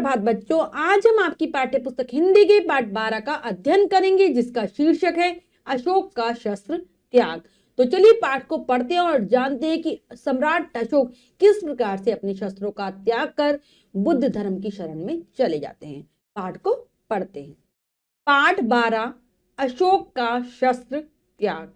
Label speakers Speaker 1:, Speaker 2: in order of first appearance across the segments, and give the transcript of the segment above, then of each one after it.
Speaker 1: सुप्रभात बच्चों, आज हम आपकी पाठ्य पुस्तक हिंदी के पाठ 12 का अध्ययन करेंगे, जिसका शीर्षक है अशोक का शस्त्र त्याग। तो चलिए पाठ को पढ़ते हैं और जानते हैं कि सम्राट अशोक किस प्रकार से अपने शस्त्रों का त्याग कर बुद्ध धर्म की शरण में चले जाते हैं। पाठ को पढ़ते हैं। पाठ 12 अशोक का शस्त्र त्याग।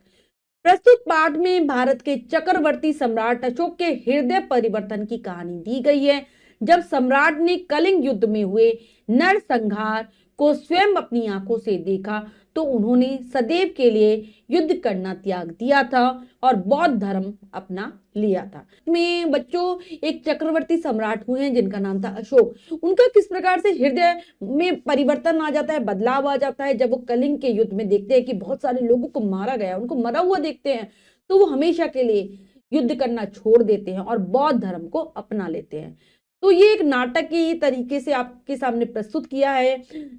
Speaker 1: प्रस्तुत पाठ में भारत के चक्रवर्ती सम्राट अशोक के हृदय परिवर्तन की कहानी दी गई है। जब सम्राट ने कलिंग युद्ध में हुए नरसंहार को स्वयं अपनी आंखों से देखा तो उन्होंने सदैव के लिए युद्ध करना त्याग दिया था और बौद्ध धर्म अपना लिया था। में बच्चों एक चक्रवर्ती सम्राट हुए हैं जिनका नाम था अशोक। उनका किस प्रकार से हृदय में परिवर्तन आ जाता है, बदलाव आ जाता है जब वो कलिंग के युद्ध में देखते हैं कि बहुत सारे लोगों को मारा गया, उनको मरा हुआ देखते हैं, तो वो हमेशा के लिए युद्ध करना छोड़ देते हैं और बौद्ध धर्म को अपना लेते हैं। तो ये एक नाटक की तरीके से आपके सामने प्रस्तुत किया है,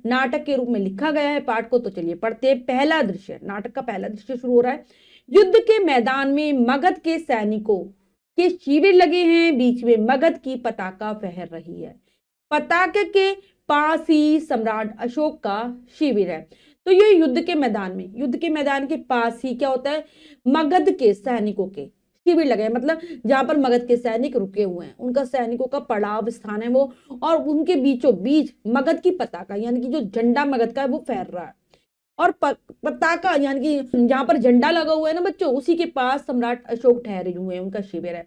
Speaker 1: नाटक के रूप में लिखा गया है पाठ को। तो चलिए पढ़ते हैं। पहला दृश्य, नाटक का पहला दृश्य शुरू हो रहा है। युद्ध के मैदान में मगध के सैनिकों के शिविर लगे हैं, बीच में मगध की पताका फहर रही है। पताके के पास ही सम्राट अशोक का शिविर है। तो ये युद्ध के मैदान में, युद्ध के मैदान के पास ही क्या होता है, मगध के सैनिकों के शिविर लगे हैं, मतलब जहां पर मगध के सैनिक रुके हुए हैं, उनका सैनिकों का पड़ाव स्थान है वो, और उनके बीचों बीच मगध की पताका यानी कि जो झंडा मगध का है वो फहर रहा है। और पताका यानी कि जहां पर झंडा लगा हुआ है ना बच्चों, उसी के पास सम्राट अशोक ठहरे हुए हैं, उनका शिविर है।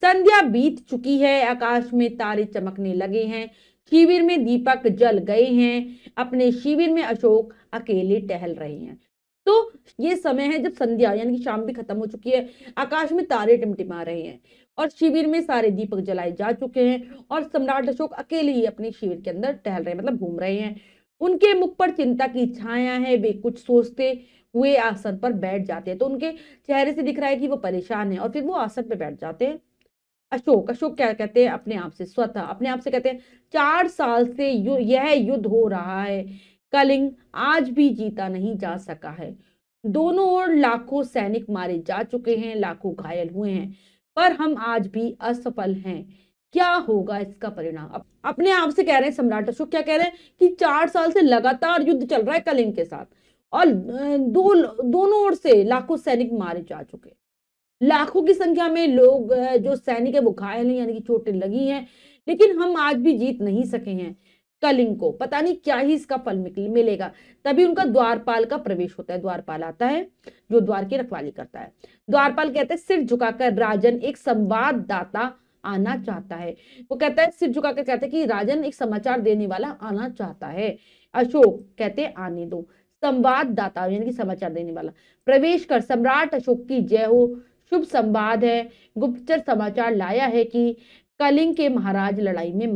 Speaker 1: संध्या बीत चुकी है, आकाश में तारे चमकने लगे हैं, शिविर में दीपक जल गए हैं। अपने शिविर में अशोक अकेले टहल रहे हैं। तो ये समय है जब संध्या यानी कि शाम भी खत्म हो चुकी है, आकाश में तारे टिमटिमा रहे हैं और शिविर में सारे दीपक जलाए जा चुके हैं और सम्राट अशोक अकेले ही अपने शिविर के अंदर टहल रहे हैं, मतलब घूम रहे हैं। उनके मुख पर चिंता की छाया है, वे कुछ सोचते हुए आसन पर बैठ जाते हैं। तो उनके चेहरे से दिख रहा है कि वो परेशान है और फिर वो आसन पर बैठ जाते हैं। अशोक क्या कहते हैं अपने आप से, स्वतः अपने आप से कहते हैं, 4 साल से यह युद्ध हो रहा है, कलिंग आज भी जीता नहीं जा सका है। दोनों ओर लाखों सैनिक मारे जा चुके हैं, लाखों घायल हुए हैं, पर हम आज भी असफल हैं। क्या होगा इसका परिणाम? अपने आप से कह रहे हैं सम्राट अशोक, क्या कह रहे हैं कि 4 साल से लगातार युद्ध चल रहा है कलिंग के साथ और दोनों ओर से लाखों सैनिक मारे जा चुके हैं, लाखों की संख्या में लोग जो सैनिक है वो घायल हैं यानी कि चोटें लगी हैं, लेकिन हम आज भी जीत नहीं सके हैं कलिंग को। पता नहीं क्या ही इसका फल मिलेगा। तभी उनका द्वारपाल का प्रवेश होता है। द्वारपाल आता है जो द्वार की रखवाली करता है। द्वारपाल कहते हैं, सिर झुकाकर राजन एक संवाददाता आना चाहता है। वो कहता है, सिर झुकाकर कहते हैं कि राजन एक समाचार देने वाला आना चाहता है। अशोक कहते हैं, आने दो। संवाददाता यानी कि समाचार देने वाला, प्रवेश कर सम्राट अशोक की जय हो, शुभ संवाद है। गुप्तचर समाचार लाया है कि कलिंग के महाराज लड़ाई में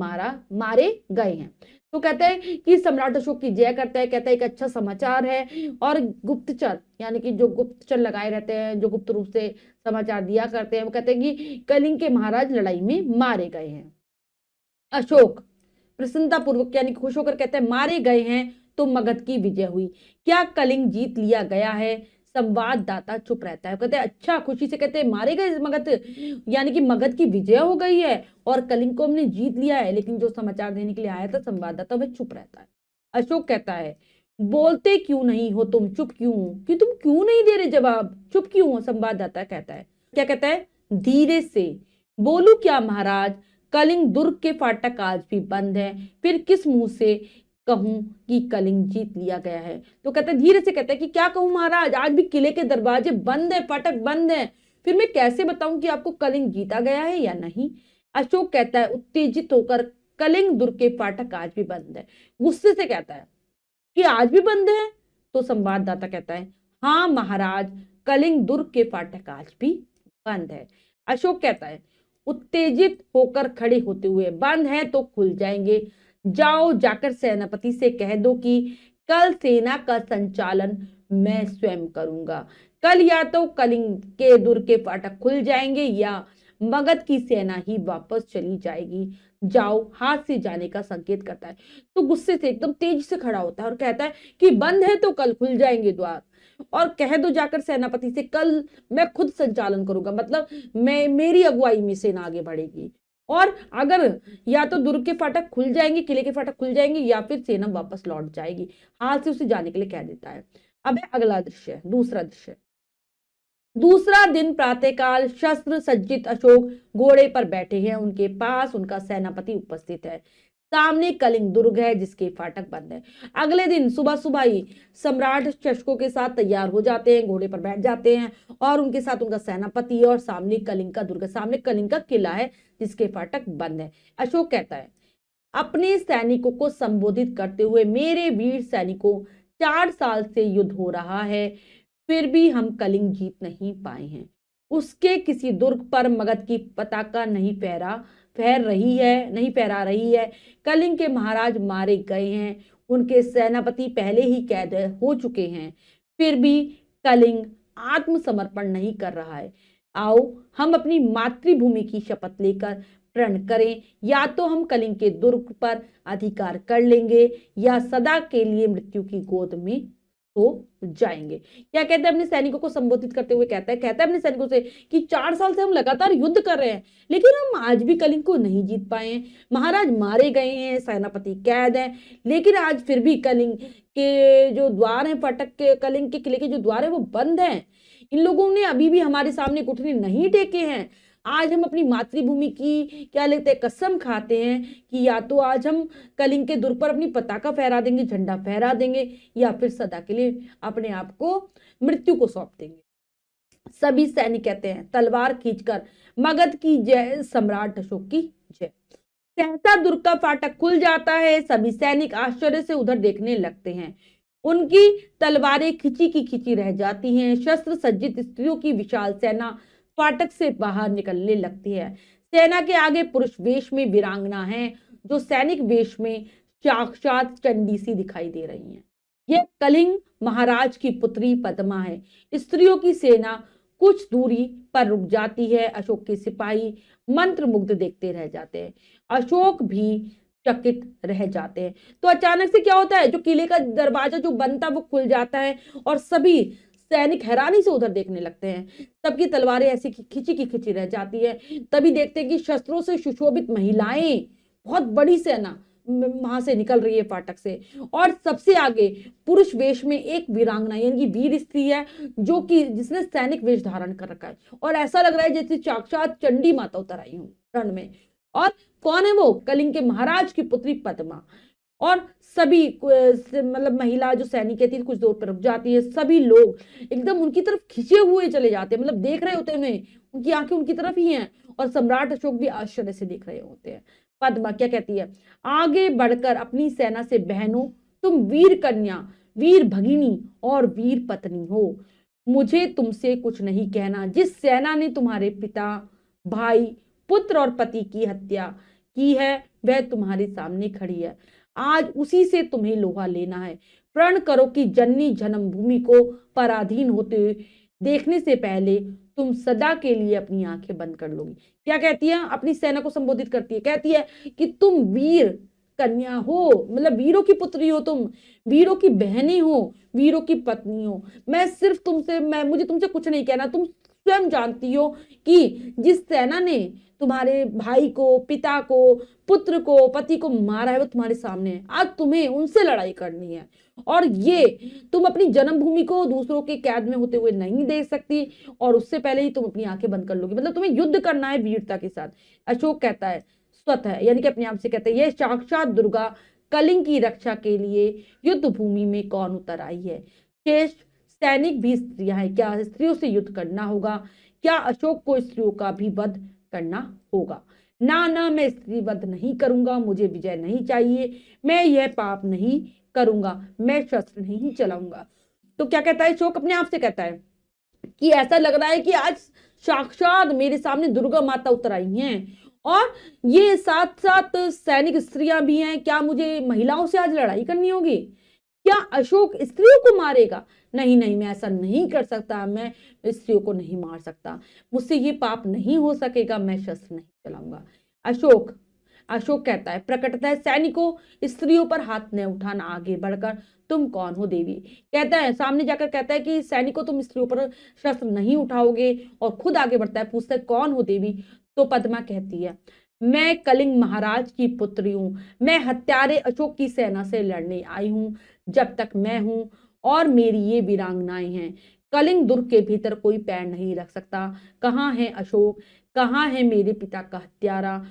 Speaker 1: मारे गए हैं। तो कहते हैं कि सम्राट अशोक की जय करता है, कहता है एक अच्छा समाचार है। और गुप्तचर यानी कि जो गुप्तचर लगाए रहते हैं, जो गुप्त रूप से समाचार दिया करते हैं, वो कहते हैं कि कलिंग के महाराज लड़ाई में मारे गए हैं। अशोक प्रसन्नता पूर्वक यानी खुश होकर कहते हैं, मारे गए हैं तो मगध की विजय हुई, क्या कलिंग जीत लिया गया है? संवाददाता चुप रहता है। कहते हैं, अच्छा, खुशी से कहते हैं, मारे गए मगध यानी कि मगध की विजय हो गई है और कलिंग को हमने जीत लिया है। लेकिन जो समाचार देने के लिए आया था संवाददाता, वह चुप रहता है। अशोक कहता है, बोलते क्यों नहीं हो तुम, चुप क्यों हो, कि तुम क्यों नहीं दे रहे जवाब, चुप क्यों हो? संवाददाता कहता है, क्या कहता है, धीरे से बोलू क्या महाराज, कलिंग दुर्ग के फाटक आज भी बंद है, फिर किस मुंह से कहूं कि कलिंग जीत लिया गया है? तो कहते हैं, धीरे से कहते हैं कि क्या कहूं महाराज, आज भी किले के दरवाजे बंद है, फाटक बंद है, फिर मैं कैसे बताऊं कि आपको कलिंग जीता गया है या नहीं? अशोक कहता है उत्तेजित होकर, कलिंग दुर्ग के फाटक आज भी बंद है। गुस्से से कहता है कि आज भी बंद है? तो संवाददाता कहता है, हाँ महाराज, कलिंग दुर्ग के फाटक आज भी बंद है। अशोक कहता है उत्तेजित होकर खड़े होते हुए, बंद है तो खुल जाएंगे, जाओ जाकर सेनापति से कह दो कि कल सेना का संचालन मैं स्वयं करूंगा। कल या तो कलिंग के दुर्ग के फाटक खुल जाएंगे या मगध की सेना ही वापस चली जाएगी। जाओ, हाथ से जाने का संकेत करता है। तो गुस्से से एकदम तेजी से खड़ा होता है और कहता है कि बंद है तो कल खुल जाएंगे द्वार, और कह दो जाकर सेनापति से कल मैं खुद संचालन करूंगा, मतलब मेरी अगुवाई में सेना आगे बढ़ेगी। और अगर या तो दुर्ग के फाटक खुल जाएंगे, किले के फाटक खुल जाएंगे, या फिर सेना वापस लौट जाएगी। हाल से उसे जाने के लिए कह देता है। अब है अगला दृश्य, दूसरा दृश्य। दूसरा दिन प्रातःकाल, शस्त्र सज्जित अशोक घोड़े पर बैठे हैं। उनके पास उनका सेनापति उपस्थित है। सामने कलिंग दुर्ग है जिसके फाटक बंद है। अगले दिन सुबह सुबह ही सम्राट शस्त्रों के साथ तैयार हो जाते हैं, घोड़े पर बैठ जाते हैं और उनके साथ उनका सेनापति है और सामने कलिंग का दुर्ग, सामने कलिंग का किला है जिसके फाटक बंद है। अशोक कहता है अपने सैनिकों को संबोधित करते हुए, मेरे वीर सैनिकों, 4 साल से युद्ध हो रहा है, फिर भी हम कलिंग जीत नहीं पाए हैं। उसके किसी दुर्ग पर मगध की पताका नहीं फहरा रही है। कलिंग के महाराज मारे गए हैं, उनके सेनापति पहले ही कैद हो चुके हैं, फिर भी कलिंग आत्मसमर्पण नहीं कर रहा है। आओ हम अपनी मातृभूमि की शपथ लेकर प्रण करें, या तो हम कलिंग के दुर्ग पर अधिकार कर लेंगे या सदा के लिए मृत्यु की गोद में हो जाएंगे। क्या कहते हैं अपने सैनिकों को संबोधित करते हुए, कहता है अपने सैनिकों से कि 4 साल से हम लगातार युद्ध कर रहे हैं, लेकिन हम आज भी कलिंग को नहीं जीत पाए हैं। महाराज मारे गए हैं, सेनापति कैद है, लेकिन आज फिर भी कलिंग के जो द्वार हैं, फाटक के, कलिंग के किले के जो द्वार है वो बंद हैं। इन लोगों ने अभी भी हमारे सामने घुटने नहीं टेके हैं। आज हम अपनी मातृभूमि की क्या लेते हैं, कसम खाते हैं कि या तो आज हम कलिंग के दुर्ग पर अपनी पताका फहरा देंगे, झंडा फहरा देंगे, या फिर सदा के लिए अपने आप को मृत्यु को सौंप देंगे। सभी सैनिक कहते हैं तलवार खींचकर मगध की जय, सम्राट अशोक की जय। सहसा दुर्ग का फाटक खुल जाता है। सभी सैनिक आश्चर्य से उधर देखने लगते हैं। उनकी तलवारें खिंची की खिंची रह जाती हैं। शस्त्र सज्जित स्त्रियों की विशाल सेना फाटक से बाहर निकलने लगती है। सेना के आगे पुरुष वेश में वीरांगना हैं, जो सैनिक वेश में साक्षात चंडी सी दिखाई दे रही हैं। यह कलिंग महाराज की पुत्री पद्मा है। स्त्रियों की सेना कुछ दूरी पर रुक जाती है। अशोक के सिपाही मंत्रमुग्ध देखते रह जाते हैं। अशोक भी चकित रह जाते हैं। तो अचानक से क्या होता है, जो किले का दरवाजा जो बंद था वो खुल जाता है और सभी सैनिक हैरानी से उधर देखने लगते हैं। सबकी तलवारें ऐसी खिंची की खिंची रह जाती है। तभी देखते हैं कि शस्त्रों से सुशोभित महिलाएं, बहुत बड़ी सेना वहां से निकल रही है फाटक से, और सबसे आगे पुरुष वेश में एक वीरांगना यानी कि वीर स्त्री है, जो कि जिसने सैनिक वेश धारण कर रखा है, और ऐसा लग रहा है जैसे साक्षात चंडी माता उतर आई हूँ रण में। और कौन है वो, कलिंग के महाराज की पुत्री पद्मा। और सभी मतलब महिला जो सैनिक थी कुछ दूर पर रुक जाती है। सभी लोग एकदम उनकी तरफ खिंचे हुए चले जाते हैं, मतलब देख रहे होते हैं, उनकी आंखें उनकी तरफ ही हैं, और सम्राट अशोक भी आश्चर्य से देख रहे होते हैं। पद्मा क्या कहती है, आगे बढ़कर अपनी सेना से, बहनों तुम वीर कन्या, वीर भगिनी और वीर पत्नी हो, मुझे तुमसे कुछ नहीं कहना। जिस सेना ने तुम्हारे पिता, भाई, पुत्र और पति की हत्या की है वह तुम्हारे सामने खड़ी है। आज उसी से तुम्हें लोहा लेना है। प्रण करो कि जननी जन्मभूमि को पराधीन होते हुए देखने से पहले तुम सदा के लिए अपनी आंखें बंद कर लोगी। क्या कहती है, अपनी सेना को संबोधित करती है, कहती है कि तुम वीर कन्या हो, मतलब वीरों की पुत्री हो, तुम वीरों की बहनें हो, वीरों की पत्नी हो। मैं सिर्फ तुमसे, मुझे तुमसे कुछ नहीं कहना। तुम स्वयं जानती हो कि जिस सेना ने तुम्हारे भाई को, पिता को, पुत्र को, पति को मारा है वो तुम्हारे सामने है। आज तुम्हें उनसे लड़ाई करनी है, और ये तुम अपनी जन्मभूमि को दूसरों के कैद में होते हुए नहीं देख सकती, और उससे पहले ही तुम अपनी आंखें बंद कर लोगी। मतलब तुम्हें युद्ध करना है वीरता के साथ। अशोक कहता है स्वतः, यानी कि अपने आप से कहते हैं, यह साक्षात दुर्गा कलिंग की रक्षा के लिए युद्ध भूमि में कौन उतर आई है। शेष सैनिक भी स्त्रियां हैं, क्या स्त्रियों से युद्ध करना होगा? क्या अशोक को स्त्रियों का भी वध करना होगा? ना ना, मैं स्त्री वध नहीं करूंगा, मुझे विजय नहीं चाहिए, मैं यह पाप नहीं करूंगा, मैं शस्त्र नहीं चलाऊंगा। तो क्या कहता है अशोक, अपने आप से कहता है कि ऐसा लग रहा है कि आज साक्षात मेरे सामने दुर्गा माता उतर आई हैं, और ये साथ साथ सैनिक स्त्रियां भी हैं। क्या मुझे महिलाओं से आज लड़ाई करनी होगी? क्या अशोक स्त्रियों को मारेगा? नहीं नहीं, मैं ऐसा नहीं कर सकता, मैं स्त्रियों को नहीं मार सकता, मुझसे ये पाप नहीं हो सकेगा, मैं शस्त्र नहीं चलाऊंगा। अशोक कहता है प्रकटतः सैनिकों, स्त्रियों पर हाथ न उठाना। आगे बढ़कर, तुम कौन हो देवी? कहता है, सामने जाकर कहता है कि सैनिकों तुम स्त्रियों पर शस्त्र नहीं उठाओगे, और खुद आगे बढ़ता है, पूछता है कौन हो देवी? तो पद्मा कहती है मैं कलिंग महाराज की पुत्री हूं, मैं हत्यारे अशोक की सेना से लड़ने आई हूं। जब तक मैं हूं और मेरी ये वीरांगनाएं हैं, कलिंग दुर्ग के भीतर कोई पैर नहीं रख सकता। कहाँ है अशोक, कहाँ है मेरे पिता का हत्यारा?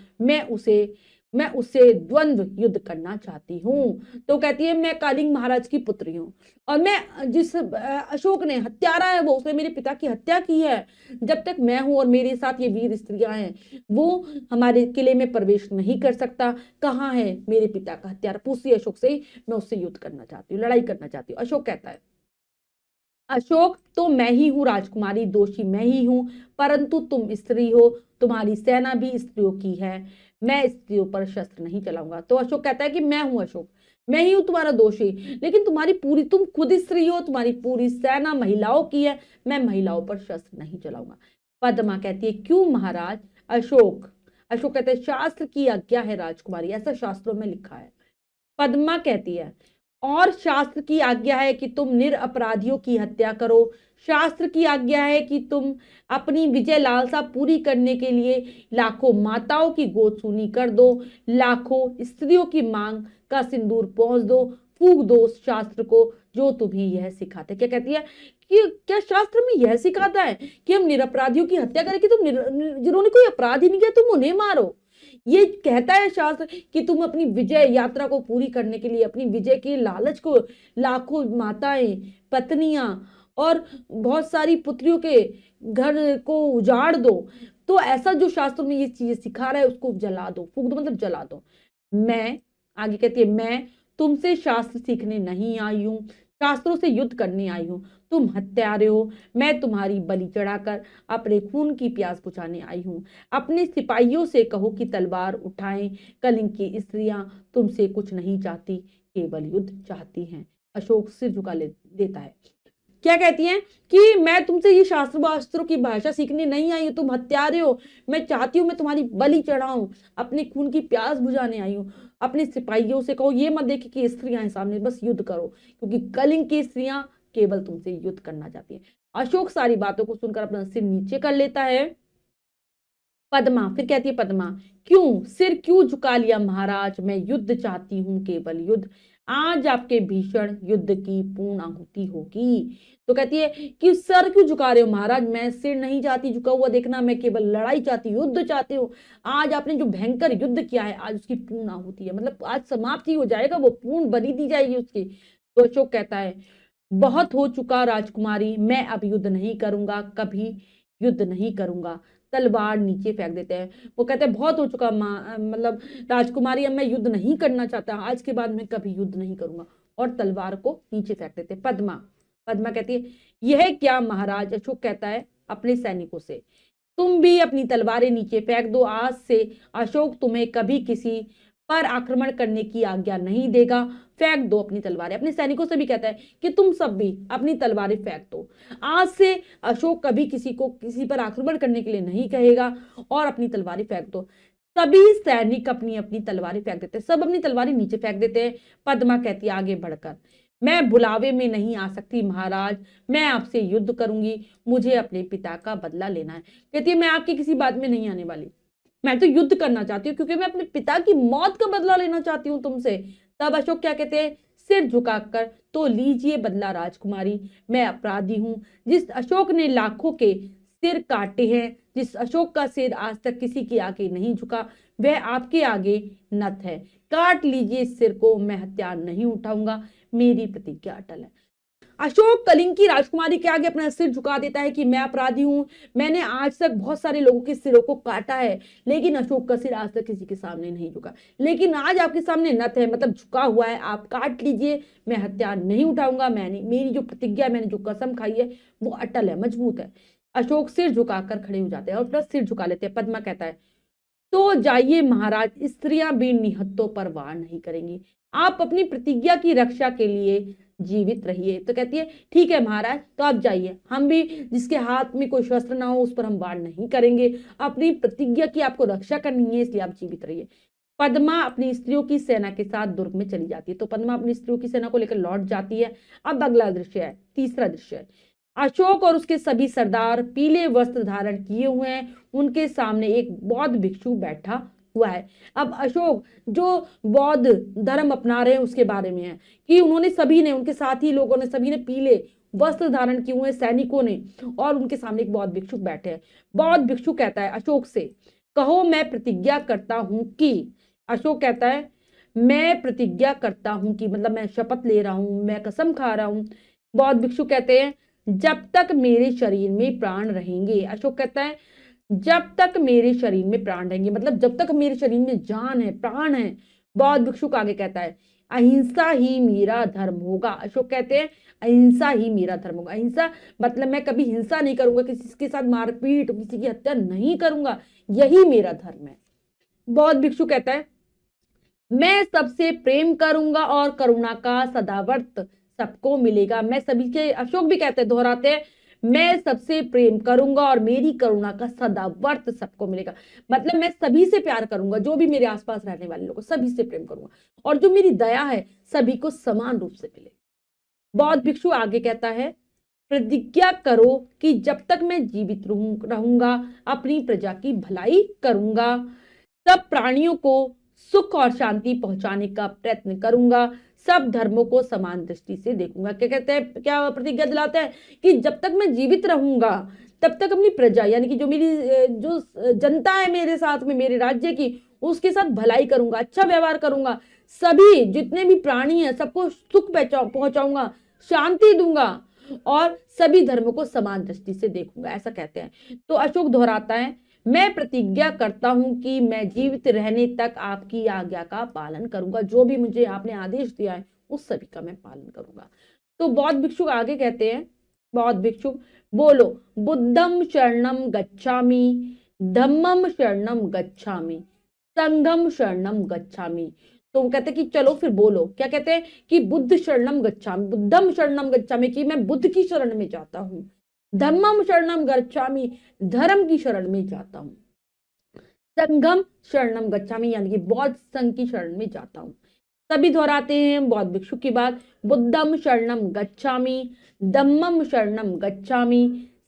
Speaker 1: मैं उससे द्वंद्व युद्ध करना चाहती हूँ। तो कहती है मैं कलिंग महाराज की पुत्री हूँ, और मैं जिस अशोक ने हत्यारा है, वो उसने मेरे पिता की हत्या की है। जब तक मैं हूं और मेरे साथ ये वीर स्त्रियां हैं, वो हमारे किले में प्रवेश नहीं कर सकता। कहाँ है मेरे पिता का हत्यारा? पूछती अशोक से, मैं उससे युद्ध करना चाहती हूँ, लड़ाई करना चाहती हूँ। अशोक कहता है, अशोक तो मैं ही हूं राजकुमारी, दोषी मैं ही हूं, परंतु तुम स्त्री हो, तुम्हारी सेना भी स्त्रियों की है, मैं स्त्रियों पर शस्त्र नहीं चलाऊंगा। तो अशोक कहता है कि मैं हूं अशोक, मैं ही हूं तुम्हारा दोषी, लेकिन तुम खुद स्त्री हो, तुम्हारी पूरी सेना महिलाओं की है, मैं महिलाओं पर शस्त्र नहीं चलाऊंगा। पद्मा कहती है क्यों महाराज? अशोक अशोक कहते हैं शास्त्र की आज्ञा है राजकुमारी, ऐसा शास्त्रों में लिखा है। पद्मा कहती है और शास्त्र की आज्ञा है कि तुम निरपराधियों की हत्या करो, शास्त्र की आज्ञा है कि तुम अपनी विजय लालसा पूरी करने के लिए लाखों माताओं की गोद सूनी कर दो, लाखों स्त्रियों की मांग का सिंदूर पहुंच दो, फूक दो उस शास्त्र को जो तुम्हें यह सिखाते। क्या कहती है कि क्या शास्त्र में यह सिखाता है कि हम निरपराधियों की हत्या करें, कि जिन्होंने कोई अपराध ही नहीं किया तुम उन्हें मारो? ये कहता है शास्त्र कि तुम अपनी विजय यात्रा को पूरी करने के लिए, अपनी विजय के लालच को, लाखों माताएं, पत्नियां और बहुत सारी पुत्रियों के घर को उजाड़ दो। तो ऐसा जो शास्त्र में ये चीज सिखा रहा है उसको जला दो, फूक दो, मतलब जला दो। मैं आगे कहती है मैं तुमसे शास्त्र सीखने नहीं आई हूं, शास्त्रों से युद्ध करने आई हूं। तुम हत्यारे हो, मैं तुम्हारी बलि चढ़ाकर अपने खून की प्यास बुझाने आई हूं। अपने सिपाहियों से कहो कि तलवार उठाएं, कलिंग की स्त्रियां तुमसे कुछ नहीं चाहती, केवल युद्ध चाहती हैं। अशोक सिर झुका ले देता है। क्या कहती हैं कि मैं तुमसे ये शास्त्र वास्त्रों की भाषा सीखने नहीं आई हूं, तुम हत्यारे हो, मैं चाहती हूं मैं तुम्हारी बलि चढ़ाऊं, अपने खून की प्यास बुझाने आई हूं। अपने सिपाहियों से कहो ये मत देखे कि स्त्रियां हैं सामने, बस युद्ध करो, क्योंकि कलिंग की स्त्रियां केवल तुमसे युद्ध करना चाहती हैं। अशोक सारी बातों को सुनकर अपना सिर नीचे कर लेता है। पद्मा फिर कहती है, पद्मा क्यों सिर क्यों झुका लिया महाराज? मैं युद्ध चाहती हूं, केवल युद्ध। आज आपके भीषण युद्ध की पूर्ण आहुति होगी। तो कहती है कि सर क्यों झुका रहे हो महाराज? मैं सिर नहीं चाहती झुका हुआ देखना, मैं केवल लड़ाई चाहती हूँ, युद्ध चाहती हूँ। आज आपने जो भयंकर युद्ध किया है, आज उसकी पूर्ण आहुति है, मतलब आज समाप्ति हो जाएगा, वो पूर्ण बलि दी जाएगी उसकी। तो अशोक कहता है बहुत हो चुका राजकुमारी, मैं अब युद्ध नहीं करूंगा, कभी युद्ध नहीं करूंगा। तलवार नीचे फेंक देते हैं। वो कहते हैं बहुत हो चुका मतलब राजकुमारी, अब मैं युद्ध नहीं करना चाहता, आज के बाद मैं कभी युद्ध नहीं करूंगा, और तलवार को नीचे फेंक देते हैं। पद्मा पद्मा कहती है यह क्या महाराज? अशोक कहता है अपने सैनिकों से तुम भी अपनी तलवारें नीचे फेंक दो, आज से अशोक तुम्हें कभी किसी पर आक्रमण करने की आज्ञा नहीं देगा, फेंक दो अपनी तलवारें। अपने सैनिकों से भी कहता है कि तुम सब भी अपनी तलवारें फेंक दो, आज से अशोक कभी किसी पर आक्रमण करने के लिए नहीं कहेगा, और अपनी तलवारें फेंक दो। सभी सैनिक अपनी अपनी तलवारें फेंक देते हैं, सब अपनी तलवारें नीचे फेंक देते हैं। पद्मा कहती है आगे बढ़कर, मैं बुलावे में नहीं आ सकती महाराज, मैं आपसे युद्ध करूंगी, मुझे अपने पिता का बदला लेना है। कहती है मैं आपकी किसी बात में नहीं आने वाली, मैं तो युद्ध करना चाहती हूँ, क्योंकि मैं अपने पिता की मौत का बदला लेना चाहती हूँ तुमसे। तब अशोक क्या कहते हैं सिर झुकाकर, तो लीजिए बदला राजकुमारी, मैं अपराधी हूं। जिस अशोक ने लाखों के सिर काटे हैं, जिस अशोक का सिर आज तक किसी के आगे नहीं झुका, वह आपके आगे नत है। काट लीजिए इस सिर को, मैं हथियार नहीं उठाऊंगा, मेरी प्रतिज्ञा अटल है। अशोक कलिंग की राजकुमारी के आगे अपना सिर झुका देता है कि मैं अपराधी हूं, मैंने आज तक बहुत सारे लोगों के सिरों को काटा है, लेकिन अशोक का सिर आज तक किसी के सामने नहीं झुका, लेकिन आज आपके सामने नत है, मतलब झुका हुआ है, आप काट लीजिए, मैं हथियार नहीं उठाऊंगा, मैंने मेरी जो प्रतिज्ञा, मैंने जो कसम खाई है वो अटल है, मजबूत है। अशोक सिर झुकाकर खड़े हो जाते हैं और अपना सिर झुका लेते हैं। पद्मा कहता है तो जाइए महाराज, स्त्रियां भी निहत्तों पर वार नहीं करेंगी, आप अपनी प्रतिज्ञा की रक्षा के लिए जीवित रहिए। तो कहती है ठीक है महाराज, तो आप जाइए, हम भी जिसके हाथ में कोई शस्त्र ना हो उस पर हम वार नहीं करेंगे, अपनी प्रतिज्ञा की आपको रक्षा करनी है, इसलिए आप जीवित रहिए। पद्मा अपनी स्त्रियों की सेना के साथ दुर्ग में चली जाती है। तो पद्मा अपनी स्त्रियों की सेना को लेकर लौट जाती है। अब अगला दृश्य है, तीसरा दृश्य है, अशोक और उसके सभी सरदार पीले वस्त्र धारण किए हुए हैं, उनके सामने एक बौद्ध भिक्षु बैठा हुआ है। अब अशोक जो बौद्ध धर्म अपना रहे हैं उसके बारे में है कि उन्होंने सभी ने, उनके साथी लोगों ने सभी ने पीले वस्त्र धारण किए हुए सैनिकों ने, और उनके सामने एक बौद्ध भिक्षुक बैठे हैं। बौद्ध भिक्षु कहता है अशोक से, कहो मैं प्रतिज्ञा करता हूं कि, अशोक कहता है मैं प्रतिज्ञा करता हूं कि, मतलब मैं शपथ ले रहा हूं, मैं कसम खा रहा हूं। बौद्ध भिक्षु कहते हैं जब तक मेरे शरीर में प्राण रहेंगे। अशोक कहता है जब तक मेरे शरीर में प्राण रहेंगे, मतलब जब तक मेरे शरीर में जान है, प्राण है। बौद्ध भिक्षुक आगे कहता है अहिंसा ही मेरा धर्म होगा। अशोक कहते हैं अहिंसा ही मेरा धर्म होगा। अहिंसा मतलब मैं कभी हिंसा नहीं करूंगा, किसी के साथ मारपीट, किसी की हत्या नहीं करूंगा, यही मेरा धर्म है। बौद्ध भिक्षु कहता है मैं सबसे प्रेम करूंगा और करुणा का सदावर्त सबको मिलेगा। मैं सभी के, अशोक भी कहते हैं, दोहराते हैं, मैं सबसे प्रेम करूंगा और मेरी करुणा का सदावर्त सबको मिलेगा। मतलब मैं सभी से प्यार करूंगा, जो भी मेरे आसपास रहने वाले लोग, सभी से प्रेम करूंगा, और जो मेरी दया है सभी को समान रूप से मिले। बौद्ध भिक्षु आगे कहता है प्रतिज्ञा करो कि जब तक मैं जीवित रहूंगा अपनी प्रजा की भलाई करूंगा, सब प्राणियों को सुख और शांति पहुंचाने का प्रयत्न करूंगा, सब धर्मों को समान दृष्टि से देखूंगा। क्या कहते हैं, क्या प्रतिज्ञा दिलाते हैं कि जब तक मैं जीवित रहूंगा तब तक अपनी प्रजा, यानी कि जो मेरी जो जनता है मेरे साथ में, मेरे राज्य की, उसके साथ भलाई करूंगा, अच्छा व्यवहार करूंगा, सभी जितने भी प्राणी हैं सबको सुख पहुंचाऊंगा, शांति दूंगा, और सभी धर्मों को समान दृष्टि से देखूंगा, ऐसा कहते हैं। तो अशोक दोहराता है मैं प्रतिज्ञा करता हूं कि मैं जीवित रहने तक आपकी आज्ञा का पालन करूंगा, जो भी मुझे आपने आदेश दिया है उस सभी का मैं पालन करूंगा। तो बौद्ध भिक्षुक आगे कहते हैं, बौद्ध भिक्षुक बोलो बुद्धम शरणम गच्छामि, धम्मम शरणम गच्छामि, संघम शरणम गच्छामि। तो वो कहते हैं कि चलो फिर बोलो, क्या कहते हैं कि बुद्ध शरणम गच्छामि, बुद्धम शरणम गच्छामि, कि मैं बुद्ध की शरण में जाता हूं, धम्मम शरणम गच्छामि, धर्म की शरण में जाता हूं, संघम शरणम गच्छामि, यानी कि बौद्ध संघ की शरण में जाता हूं। सभी दोहराते हैं बौद्ध भिक्षु की बात, बुद्धम शरणम गच्छामि, धम्मम शरणम गच्छामि,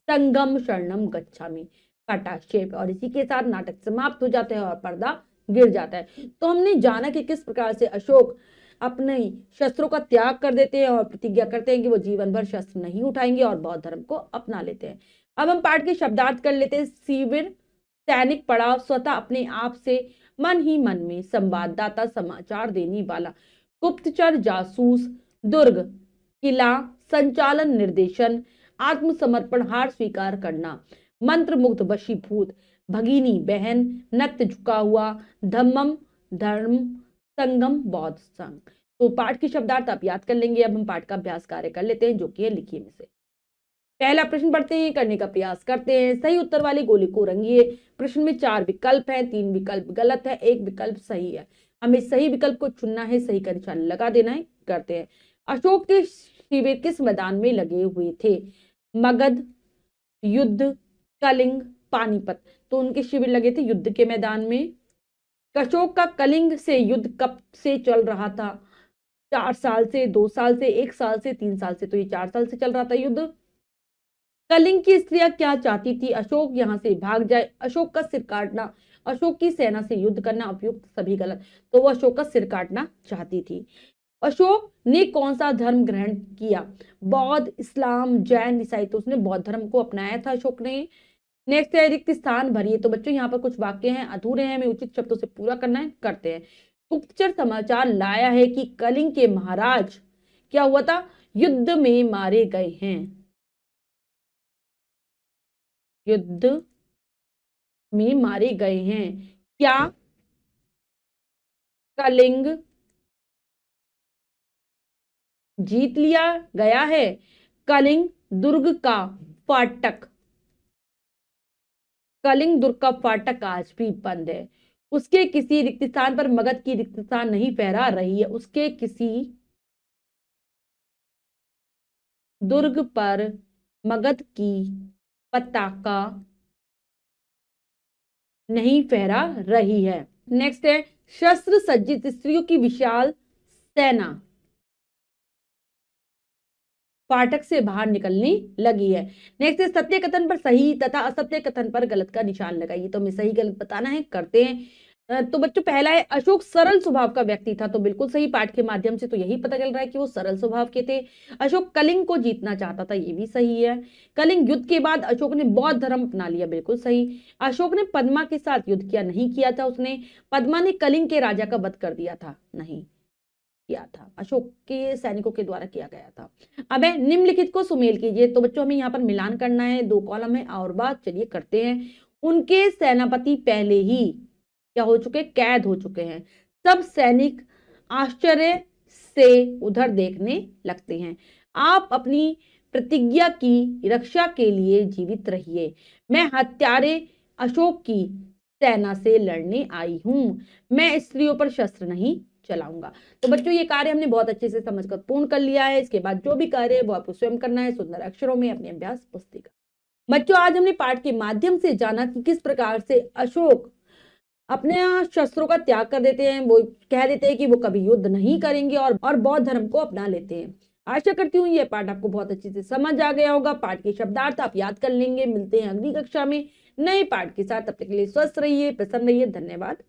Speaker 1: संघम शरणम गच्छामि। पटाक्षेप, और इसी के साथ नाटक समाप्त हो जाते हैं और पर्दा गिर जाता है। तो हमने जाना कि किस प्रकार से अशोक अपने शस्त्रों का त्याग कर देते हैं और प्रतिज्ञा करते हैं कि वो जीवन भर शस्त्र नहीं उठाएंगे और बौद्ध धर्म को अपना लेते हैं। अब हम पाठ के शब्दार्थ कर लेते हैं। शिविर, सैनिक पड़ाव, स्वतः अपने आप से, मन ही मन में, संवाददाता, समाचार देने वाला, गुप्तचर, जासूस, दुर्ग, किला, संचालन, निर्देशन, आत्मसमर्पण, हार स्वीकार करना, मंत्र मुग्ध, वशीभूत, भगिनी, बहन, नत, झुका हुआ, धम्मम, धर्म, संगम, बौद्ध संघ। तो पाठ के शब्दार्थ आप याद कर लेंगे। अब हम पाठ का अभ्यास कार्य कर लेते हैं, जो कि है लिखिए में से। पहला प्रश्न पढ़ते हैं, करने का प्रयास करते हैं। सही उत्तर वाली गोली को रंगिए। प्रश्न में 4 विकल्प हैं, 3 विकल्प गलत है, 1 विकल्प सही है। हमें सही विकल्प को चुनना है, सही का निशान लगा देना है। करते हैं। अशोक के शिविर किस मैदान में लगे हुए थे? मगध, युद्ध, कलिंग, पानीपत। तो उनके शिविर लगे थे युद्ध के मैदान में। अशोक का कलिंग से युद्ध कब से चल रहा था? 4 साल से, 2 साल से, 1 साल से, 3 साल से। तो ये 4 साल से चल रहा था युद्ध। कलिंग की स्त्रियां क्या चाहती थी? अशोक यहां से भाग जाए, अशोक का सिर काटना, अशोक की सेना से युद्ध करना। उपयुक्त सभी गलत। तो वो अशोक का सिर काटना चाहती थी। अशोक ने कौन सा धर्म ग्रहण किया? बौद्ध, इस्लाम, जैन, ईसाई। तो उसने बौद्ध धर्म को अपनाया था अशोक ने। नेक्स्ट है रिक्त स्थान भरिए। तो बच्चों यहाँ पर कुछ वाक्य हैं, अधूरे हैं, हमें उचित शब्दों से पूरा करना है। करते हैं। गुप्तचर समाचार लाया है कि कलिंग के महाराज क्या हुआ था? युद्ध में मारे गए हैं। युद्ध में मारे गए हैं। क्या कलिंग जीत लिया गया है? कलिंग दुर्ग का फाटक, कलिंग दुर्ग का फाटक आज भी बंद है। उसके किसी रिक्त स्थान पर मगध की रिक्त स्थान नहीं फहरा रही है। उसके किसी दुर्ग पर मगध की पताका नहीं फहरा रही है। नेक्स्ट है शस्त्र सज्जित स्त्रियों की विशाल सेना फाटक से बाहर निकलने लगी है। नेक्स्ट है सत्य कथन पर सही तथा असत्य कथन पर गलत का निशान लगाइए। तो हमें सही गलत बताना है। करते हैं। तो बच्चों पहला है अशोक सरल स्वभाव का व्यक्ति था, तो बिल्कुल सही। पाठ के माध्यम से तो यही पता चल रहा है कि वो सरल स्वभाव के थे। अशोक कलिंग को जीतना चाहता था, ये भी सही है। कलिंग युद्ध के बाद अशोक ने बौद्ध धर्म अपना लिया, बिल्कुल सही। अशोक ने पद्मा के साथ युद्ध किया, नहीं किया था उसने। पद्मा ने कलिंग के राजा का वध कर दिया था, नहीं किया था, अशोक के सैनिकों के द्वारा किया गया था। अब है निम्नलिखित को सुमेल कीजिए, तो बच्चों हमें यहाँ पर मिलान करना है, 2 कॉलम है और बात, चलिए करते हैं। उनके सेनापति पहले ही क्या हो चुके, कैद हो चुके हैं। सब सैनिक आश्चर्य से उधर देखने लगते हैं। आप अपनी प्रतिज्ञा की रक्षा के लिए जीवित रहिए। मैं हत्यारे अशोक की सेना से लड़ने आई हूं। मैं स्त्रियों पर शस्त्र नहीं चलाऊंगा। तो बच्चों ये कार्य हमने बहुत अच्छे से समझकर पूर्ण कर लिया है। इसके बाद जो भी कार्य है वो आपको स्वयं करना है सुंदर अक्षरों में अपनी अभ्यास पुस्तिका। बच्चों आज हमने पाठ के माध्यम से जाना कि किस प्रकार से अशोक अपने शस्त्रों का त्याग कर देते हैं, वो कह देते हैं कि वो कभी युद्ध नहीं करेंगे और बौद्ध धर्म को अपना लेते हैं। आशा करती हूँ ये पाठ आपको बहुत अच्छे से समझ आ गया होगा। पाठ के शब्दार्थ आप याद कर लेंगे। मिलते हैं अगली कक्षा में नए पाठ के साथ। तब तक के लिए स्वस्थ रहिए, प्रसन्न रहिए। धन्यवाद।